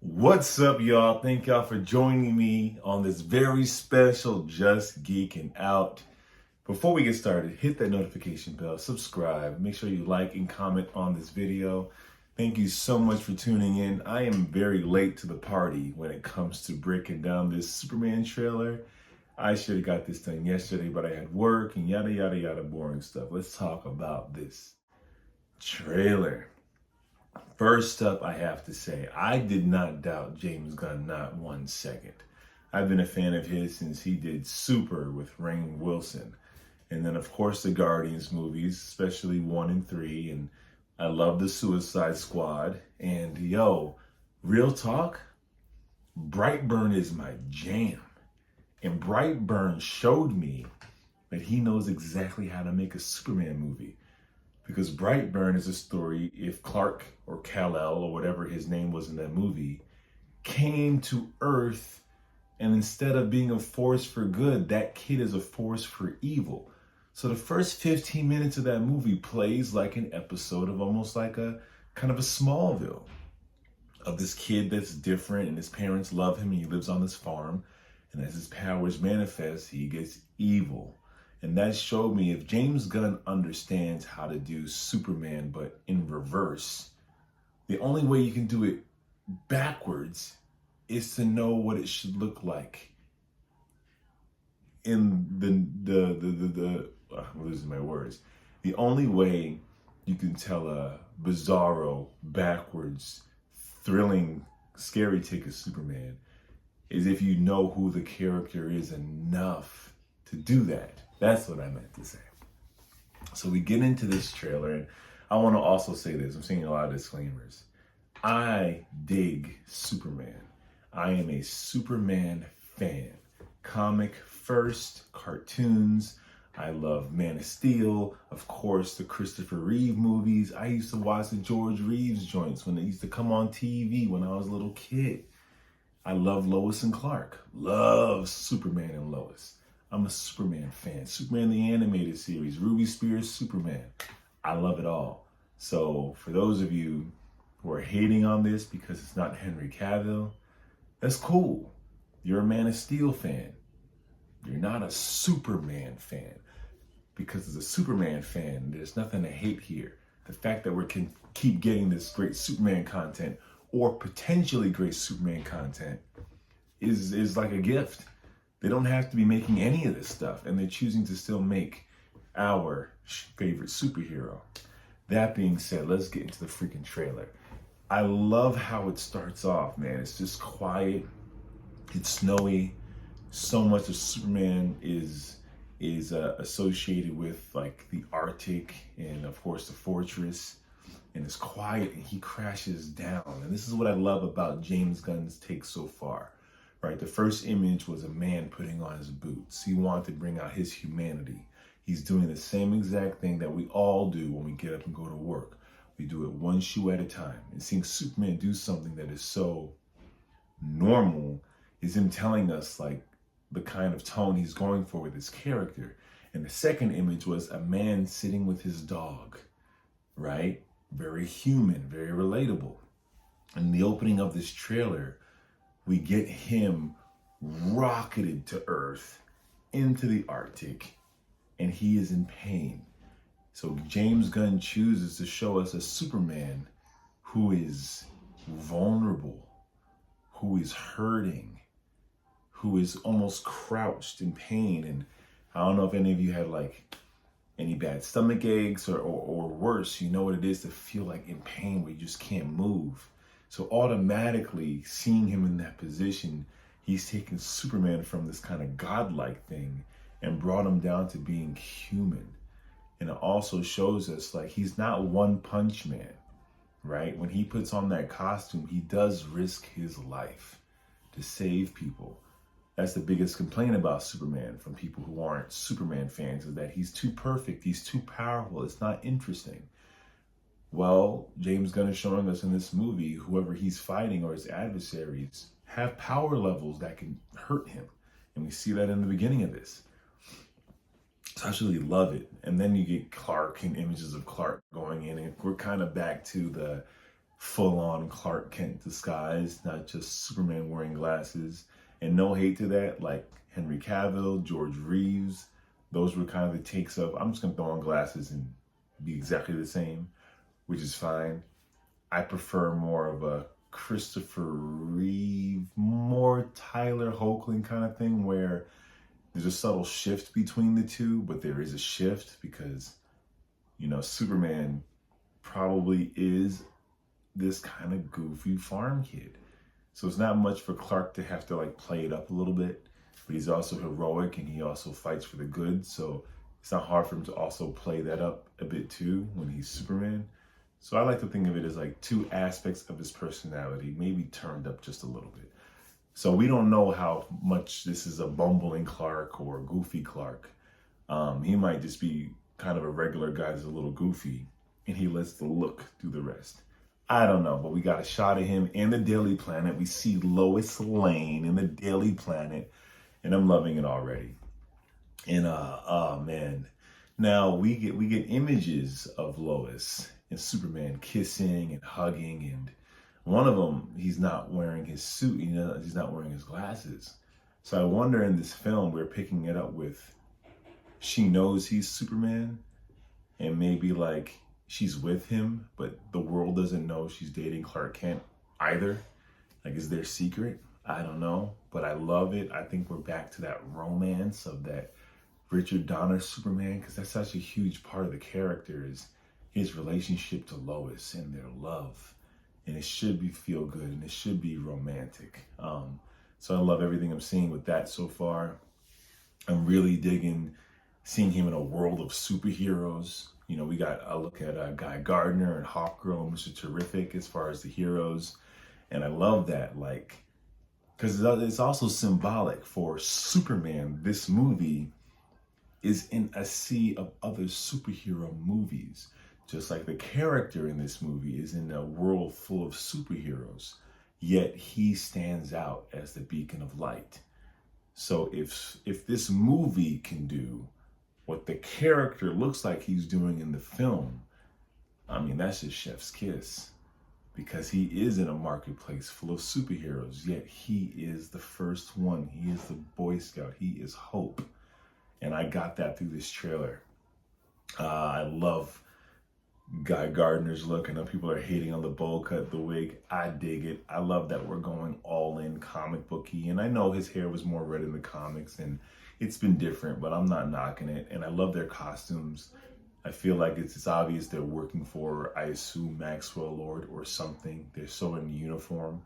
What's up, y'all? Thank y'all for joining me on this very special Just Geeking Out. Before we get started, hit that notification bell, subscribe, make sure you like and comment on this video. Thank you so much for tuning in. I am very late to the party when it comes to breaking down this Superman trailer. I should have got this done yesterday, but I had work and yada, yada, yada, boring stuff. Let's talk about this trailer. First up, I have to say, I did not doubt James Gunn, not 1 second. I've been a fan of his since he did Super with Rainn Wilson. And then, of course, the Guardians movies, especially 1 and 3. And I love the Suicide Squad. And yo, real talk, Brightburn is my jam. And Brightburn showed me that he knows exactly how to make a Superman movie. Because Brightburn is a story if Clark or Kal-El or whatever his name was in that movie came to Earth, and instead of being a force for good, that kid is a force for evil. So the first 15 minutes of that movie plays like an episode of almost like a kind of a Smallville of this kid that's different and his parents love him and he lives on this farm. And as his powers manifest, he gets evil. And that showed me if James Gunn understands how to do Superman, but in reverse, the only way you can do it backwards is to know what it should look like. In I'm losing my words. The only way you can tell a bizarro, backwards, thrilling, scary take of Superman is if you know who the character is enough to do that. That's what I meant to say. So we get into this trailer, and I want to also say this. I'm seeing a lot of disclaimers. I dig Superman. I am a Superman fan. Comic first, cartoons. I love Man of Steel. Of course, the Christopher Reeve movies. I used to watch the George Reeves joints when they used to come on TV when I was a little kid. I love Lois and Clark. Love Superman and Lois. I'm a Superman fan. Superman the animated series, Ruby Spears Superman. I love it all. So for those of you who are hating on this because it's not Henry Cavill, that's cool. You're a Man of Steel fan. You're not a Superman fan. Because as a Superman fan, there's nothing to hate here. The fact that we can keep getting this great Superman content or potentially great Superman content is like a gift. They don't have to be making any of this stuff, and they're choosing to still make our favorite superhero. That being said, let's get into the freaking trailer. I love how it starts off, man. It's just quiet. It's snowy. So much of Superman is associated with like the Arctic and of course the fortress. And it's quiet, and he crashes down. And this is what I love about James Gunn's take so far. Right, the first image was a man putting on his boots. He wanted to bring out his humanity. He's doing the same exact thing that we all do when we get up and go to work. We do it one shoe at a time. And seeing Superman do something that is so normal is him telling us like the kind of tone he's going for with his character. And the second image was a man sitting with his dog, right? Very human, very relatable. In the opening of this trailer, we get him rocketed to Earth into the Arctic, and he is in pain. So James Gunn chooses to show us a Superman who is vulnerable, who is hurting, who is almost crouched in pain. And I don't know if any of you had like any bad stomach aches or worse, you know what it is to feel like in pain where you just can't move. So automatically seeing him in that position, he's taken Superman from this kind of godlike thing and brought him down to being human. And it also shows us like he's not one punch man, right? When he puts on that costume, he does risk his life to save people. That's the biggest complaint about Superman from people who aren't Superman fans, is that he's too perfect, he's too powerful, it's not interesting. Well, James Gunn is showing us in this movie, whoever he's fighting or his adversaries have power levels that can hurt him. And we see that in the beginning of this. So I actually love it. And then you get Clark and images of Clark going in, and we're kind of back to the full-on Clark Kent disguise, not just Superman wearing glasses. And no hate to that, like Henry Cavill, George Reeves, those were kind of the takes of, I'm just gonna throw on glasses and be exactly the same, which is fine. I prefer more of a Christopher Reeve, more Tyler Hoechlin kind of thing, where there's a subtle shift between the two, but there is a shift because, you know, Superman probably is this kind of goofy farm kid. So it's not much for Clark to have to like play it up a little bit, but he's also heroic and he also fights for the good. So it's not hard for him to also play that up a bit too when he's Superman. So I like to think of it as like two aspects of his personality, maybe turned up just a little bit. So we don't know how much this is a bumbling Clark or a goofy Clark. He might just be kind of a regular guy that's a little goofy and he lets the look do the rest. I don't know, but we got a shot of him in the Daily Planet. We see Lois Lane in the Daily Planet, and I'm loving it already. And oh man, now we get images of Lois and Superman kissing and hugging, and one of them, he's not wearing his suit, you know, he's not wearing his glasses. So I wonder in this film we're picking it up with she knows he's Superman, and maybe like she's with him, but the world doesn't know she's dating Clark Kent either. Like, is their secret? I don't know, but I love it. I think we're back to that romance of that Richard Donner Superman, because that's such a huge part of the character is his relationship to Lois and their love. And it should be feel good and it should be romantic. So I love everything I'm seeing with that so far. I'm really digging seeing him in a world of superheroes. You know, we got a look at Guy Gardner and Hawkgirl and Mr. Terrific as far as the heroes. And I love that, like, because it's also symbolic for Superman. This movie is in a sea of other superhero movies. Just like the character in this movie is in a world full of superheroes. Yet he stands out as the beacon of light. So if this movie can do what the character looks like he's doing in the film, I mean, that's just chef's kiss. Because he is in a marketplace full of superheroes, yet he is the first one. He is the Boy Scout. He is hope. And I got that through this trailer. I love Guy Gardner's look. I know people are hating on the bowl cut, the wig. I dig it. I love that we're going all in comic booky. And I know his hair was more red in the comics and it's been different, but I'm not knocking it. And I love their costumes. I feel like it's obvious they're working for, I assume, Maxwell Lord or something. They're so in uniform.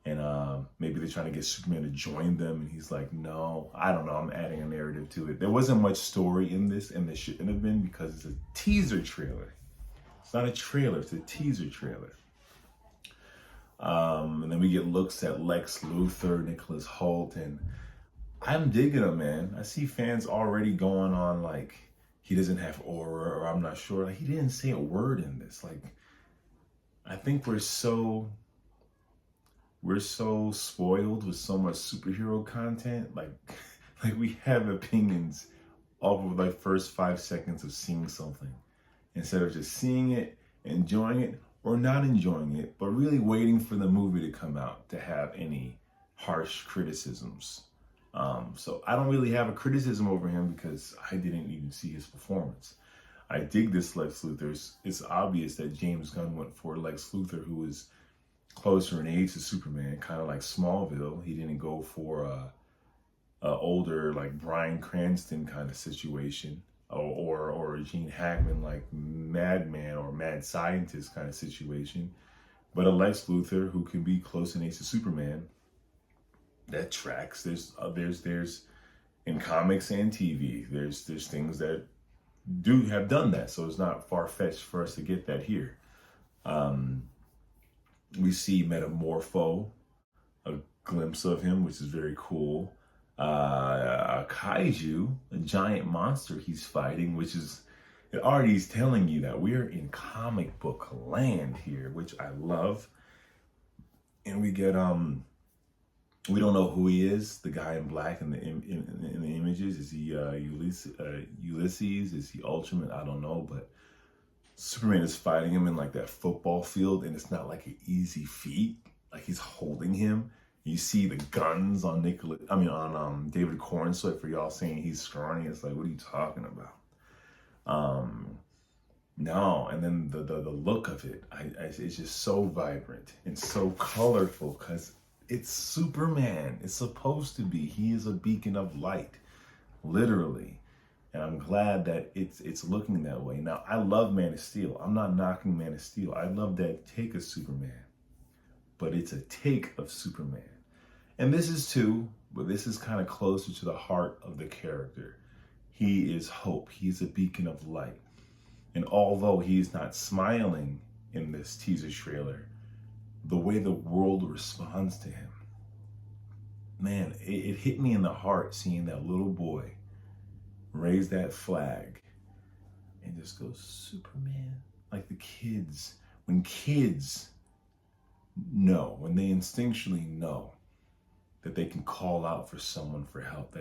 And maybe they're trying to get Superman to join them. And he's like, no, I don't know. I'm adding a narrative to it. There wasn't much story in this, and there shouldn't have been because it's a teaser trailer. It's not a trailer, it's a teaser trailer. And then we get looks at Lex Luthor, Nicholas Hoult, and I'm digging him, man. I see fans already going on like, he doesn't have aura, or I'm not sure. Like, he didn't say a word in this. Like, I think we're so spoiled with so much superhero content. Like we have opinions off of like first 5 seconds of seeing something, instead of just seeing it, enjoying it, or not enjoying it, but really waiting for the movie to come out to have any harsh criticisms. So I don't really have a criticism over him because I didn't even see his performance. I dig this Lex Luthor. It's obvious that James Gunn went for Lex Luthor, who is closer in age to Superman, kind of like Smallville. He didn't go for a older like Bryan Cranston kind of situation, or Gene Hackman like Madman or Mad Scientist kind of situation, but a Lex Luthor who can be close in age to Superman. That tracks. There's in comics and TV, there's things that do have done that, so it's not far-fetched for us to get that here. We see Metamorpho, a glimpse of him, which is very cool. A kaiju, a giant monster he's fighting, which is, it already is telling you that we're in comic book land here, which I love. And we get we don't know who he is. The guy in black in the images, is he Ulysses? Is he Ultraman? I don't know, but Superman is fighting him in like that football field, and it's not like an easy feat. Like he's holding him. You see the guns on David Cornsweet for y'all saying he's scrawny. It's like, what are you talking about? No, and then the look of it, it's just so vibrant and so colorful because it's Superman. It's supposed to be. He is a beacon of light, literally. And I'm glad that it's looking that way. Now, I love Man of Steel. I'm not knocking Man of Steel. I love that take of Superman. But it's a take of Superman. And this is too, but this is kind of closer to the heart of the character. He is hope. He's a beacon of light. And although he's not smiling in this teaser trailer, the way the world responds to him, man, it hit me in the heart seeing that little boy raise that flag and just go, Superman. Like the kids, when kids know, when they instinctually know that they can call out for someone for help,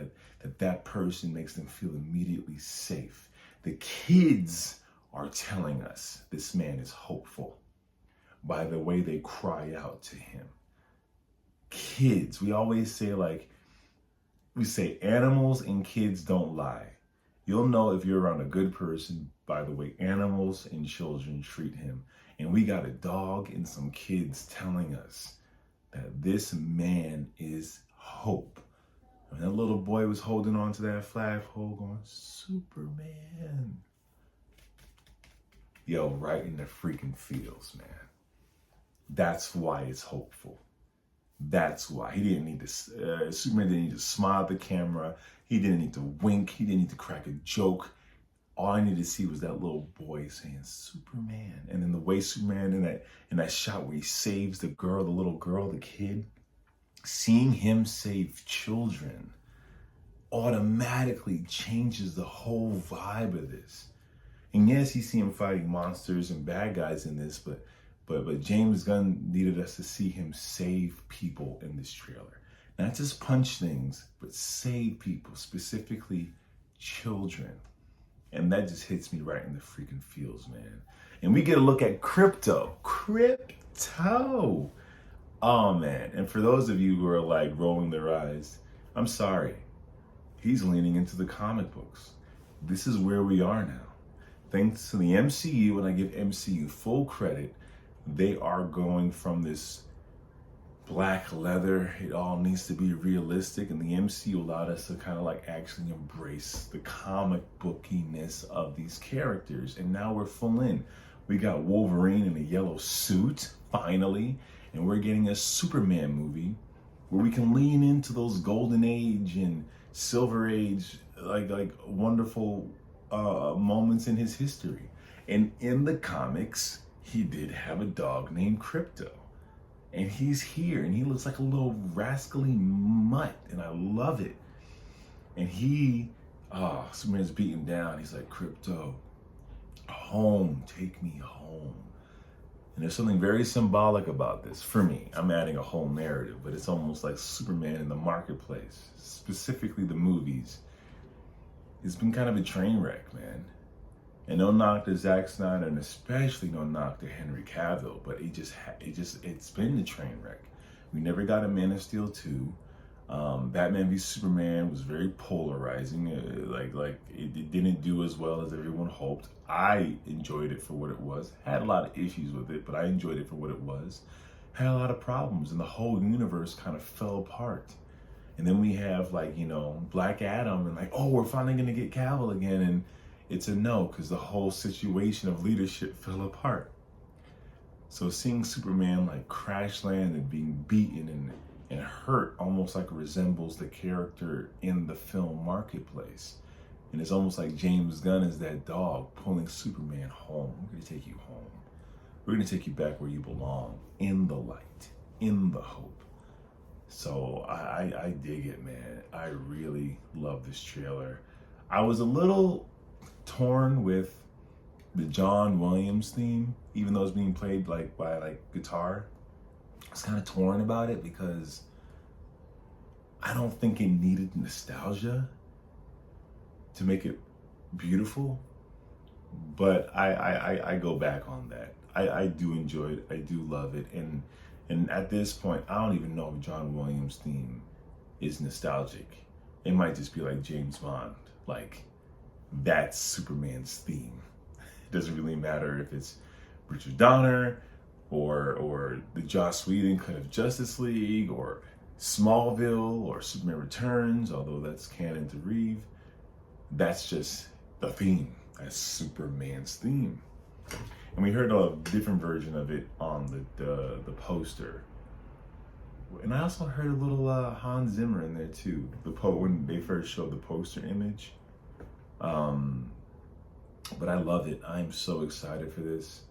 that person makes them feel immediately safe. The kids are telling us this man is hopeful by the way they cry out to him. Kids, we always say we say animals and kids don't lie. You'll know if you're around a good person by the way animals and children treat him. And we got a dog and some kids telling us that this man is hope. And that little boy was holding on to that flagpole going, Superman. Yo, right in the freaking feels, man. That's why it's hopeful. That's why. He didn't need to, Superman didn't need to smile at the camera. He didn't need to wink. He didn't need to crack a joke. All I needed to see was that little boy saying, Superman. And then the way Superman in that shot where he saves the girl, the little girl, the kid, seeing him save children automatically changes the whole vibe of this. And yes, you see him fighting monsters and bad guys in this, but James Gunn needed us to see him save people in this trailer. Not just punch things, but save people, specifically children. And that just hits me right in the freaking feels, man. And we get a look at Crypto. Oh, man. And for those of you who are like rolling their eyes, I'm sorry. He's leaning into the comic books. This is where we are now. Thanks to the MCU, and I give MCU full credit, they are going from this black leather, it all needs to be realistic, and the MCU allowed us to kind of like actually embrace the comic bookiness of these characters. And now we're full in. We got Wolverine in a yellow suit, finally, and we're getting a Superman movie where we can lean into those golden age and silver age, like wonderful moments in his history. And in the comics, he did have a dog named Crypto. And he's here, and he looks like a little rascally mutt, and I love it. And Superman's beaten down. He's like, Crypto, home, take me home. And there's something very symbolic about this for me. I'm adding a whole narrative, but it's almost like Superman in the marketplace, specifically the movies. It's been kind of a train wreck, man. And no knock to Zack Snyder, and especially no knock to Henry Cavill, but it's been the train wreck. We never got a Man of Steel 2. Batman v Superman was very polarizing. It didn't do as well as everyone hoped. I enjoyed it for what it was. Had a lot of issues with it, but I enjoyed it for what it was. Had a lot of problems, and the whole universe kind of fell apart. And then we have Black Adam, and we're finally gonna get Cavill again, and it's a no, because the whole situation of leadership fell apart. So seeing Superman crash land and being beaten and hurt almost resembles the character in the film Marketplace. And it's almost like James Gunn is that dog pulling Superman home. We're gonna take you home. We're gonna take you back where you belong, in the light, in the hope. So I dig it, man. I really love this trailer. I was a little torn with the John Williams theme, even though it's being played by guitar. I was kind of torn about it because I don't think it needed nostalgia to make it beautiful, But I go back on that. I do enjoy it. I do love it. And at this point, I don't even know if John Williams' theme is nostalgic. It might just be like James Bond. Like, that's Superman's theme. It doesn't really matter if it's Richard Donner or the Joss Whedon cut of Justice League or Smallville or Superman Returns, although that's canon to Reeve. That's just the theme. That's Superman's theme. And we heard a different version of it on the poster. And I also heard a little Hans Zimmer in there too. When they first showed the poster image. But I love it. I'm so excited for this.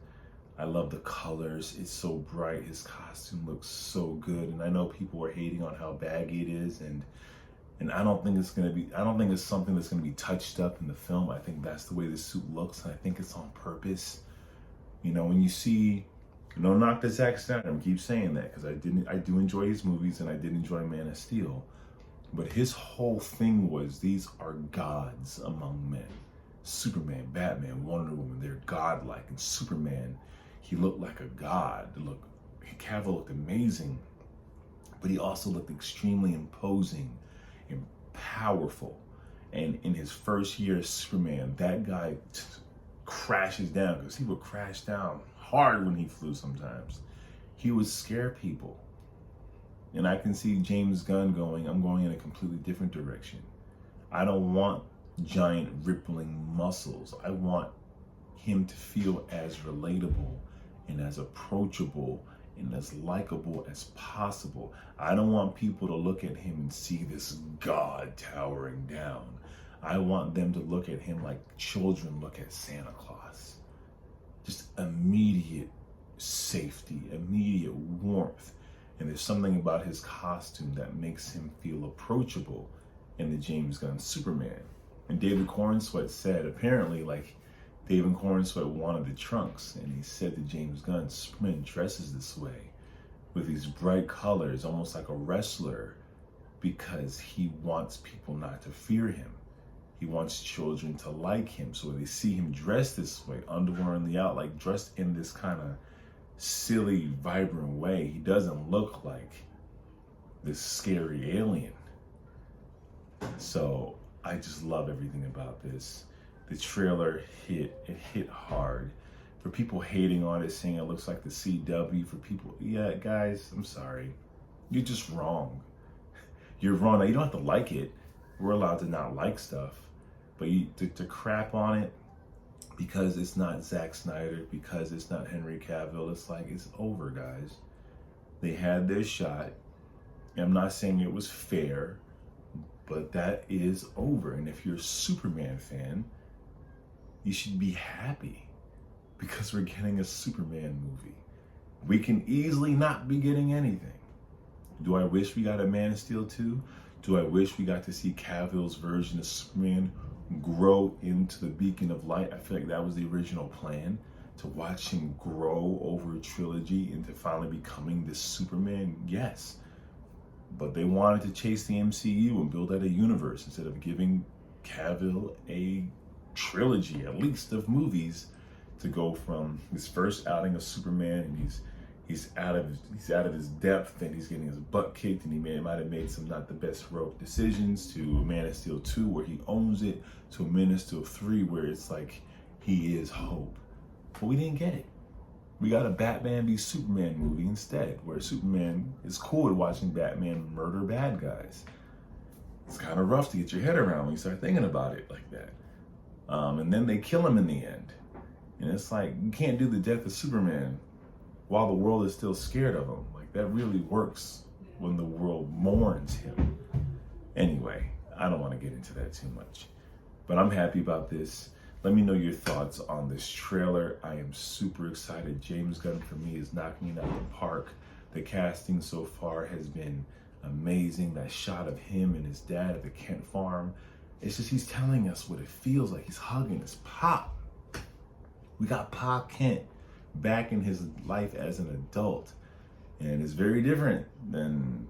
I love the colors. It's so bright. His costume looks so good. And I know people were hating on how baggy it is, and I don't think it's something that's gonna be touched up in the film. I think that's the way the suit looks, and I think it's on purpose. You know, when you see, no knock to Zack Snyder, I keep saying that because I do enjoy his movies, and I did enjoy Man of Steel. But his whole thing was, these are gods among men. Superman, Batman, Wonder Woman, they're godlike. And Superman, he looked like a god. Cavill looked amazing, but he also looked extremely imposing and powerful. And in his first year as Superman, that guy crashes down, because he would crash down hard when he flew sometimes. He would scare people. And I can see James Gunn going, I'm going in a completely different direction. I don't want giant rippling muscles. I want him to feel as relatable and as approachable and as likable as possible. I don't want people to look at him and see this god towering down. I want them to look at him like children look at Santa Claus. Just immediate safety, immediate warmth. And there's something about his costume that makes him feel approachable in the James Gunn Superman. And David Corenswet said, apparently, like, David Corenswet wanted the trunks, and he said to James Gunn, Superman dresses this way, with these bright colors, almost like a wrestler, because he wants people not to fear him. He wants children to like him. So when they see him dressed this way, underwear on the out, like dressed in this kind of silly, vibrant way, he doesn't look like this scary alien. So I just love everything about this. The trailer hit hard. For people hating on it, saying it looks like the CW, for people, yeah, guys, I'm sorry. You're just wrong. You're wrong. Now, you don't have to like it. We're allowed to not like stuff. But to crap on it because it's not Zack Snyder, because it's not Henry Cavill, it's like, it's over, guys. They had their shot. I'm not saying it was fair, but that is over. And if you're a Superman fan, you should be happy because we're getting a Superman movie. We can easily not be getting anything. Do I wish we got a Man of Steel 2? Do I wish we got to see Cavill's version of Superman grow into the beacon of light? I feel like that was the original plan, to watch him grow over a trilogy into finally becoming this Superman. Yes. But they wanted to chase the MCU and build out a universe instead of giving Cavill a trilogy, at least, of movies to go from his first outing of Superman, and he's out of his depth, and he's getting his butt kicked, and he might have made some not the best heroic decisions, to Man of Steel 2 where he owns it, to Man of Steel 3 where it's like he is hope. But we didn't get it. We got a Batman v Superman movie instead, where Superman is cool with watching Batman murder bad guys. It's kind of rough to get your head around when you start thinking about it like that. And then they kill him in the end. And it's like, you can't do the death of Superman while the world is still scared of him. Like, that really works when the world mourns him. Anyway, I don't want to get into that too much. But I'm happy about this. Let me know your thoughts on this trailer. I am super excited. James Gunn, for me, is knocking it out of the park. The casting so far has been amazing. That shot of him and his dad at the Kent farm. It's just, he's telling us what it feels like. He's hugging his Pop. We got Pop Kent back in his life as an adult. And it's very different than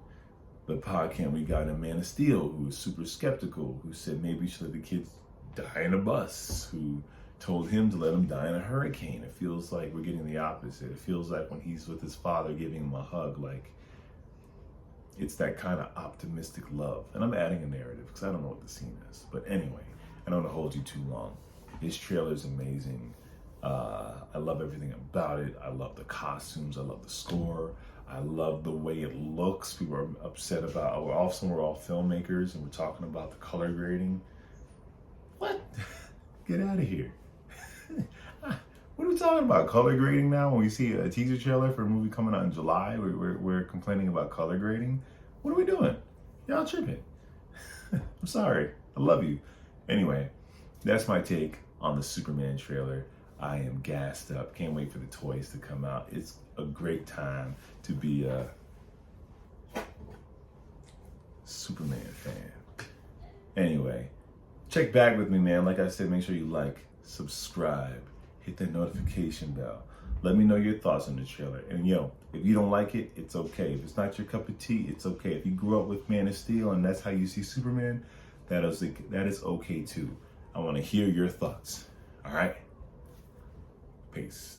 the Pop Kent we got in Man of Steel, who was super skeptical, who said maybe you should let the kids die in a bus, who told him to let him die in a hurricane. It feels like we're getting the opposite. It feels like when he's with his father, giving him a hug, like it's that kind of optimistic love. And I'm adding a narrative because I don't know what the scene is. But anyway, I don't want to hold you too long. This trailer is amazing. I love everything about it. I love the costumes. I love the score. I love the way it looks. People are upset about, we're all filmmakers and we're talking about the color grading. What? Get out of here. What are we talking about? Color grading now? When we see a teaser trailer for a movie coming out in July, we're complaining about color grading? What are we doing? Y'all tripping. I'm sorry. I love you. Anyway, that's my take on the Superman trailer. I am gassed up. Can't wait for the toys to come out. It's a great time to be a Superman fan. Anyway, check back with me, man. Like I said, make sure you like, subscribe, hit that notification bell. Let me know your thoughts on the trailer. And if you don't like it, it's okay. If it's not your cup of tea, it's okay. If you grew up with Man of Steel and that's how you see Superman, that is okay too. I want to hear your thoughts. All right? Peace.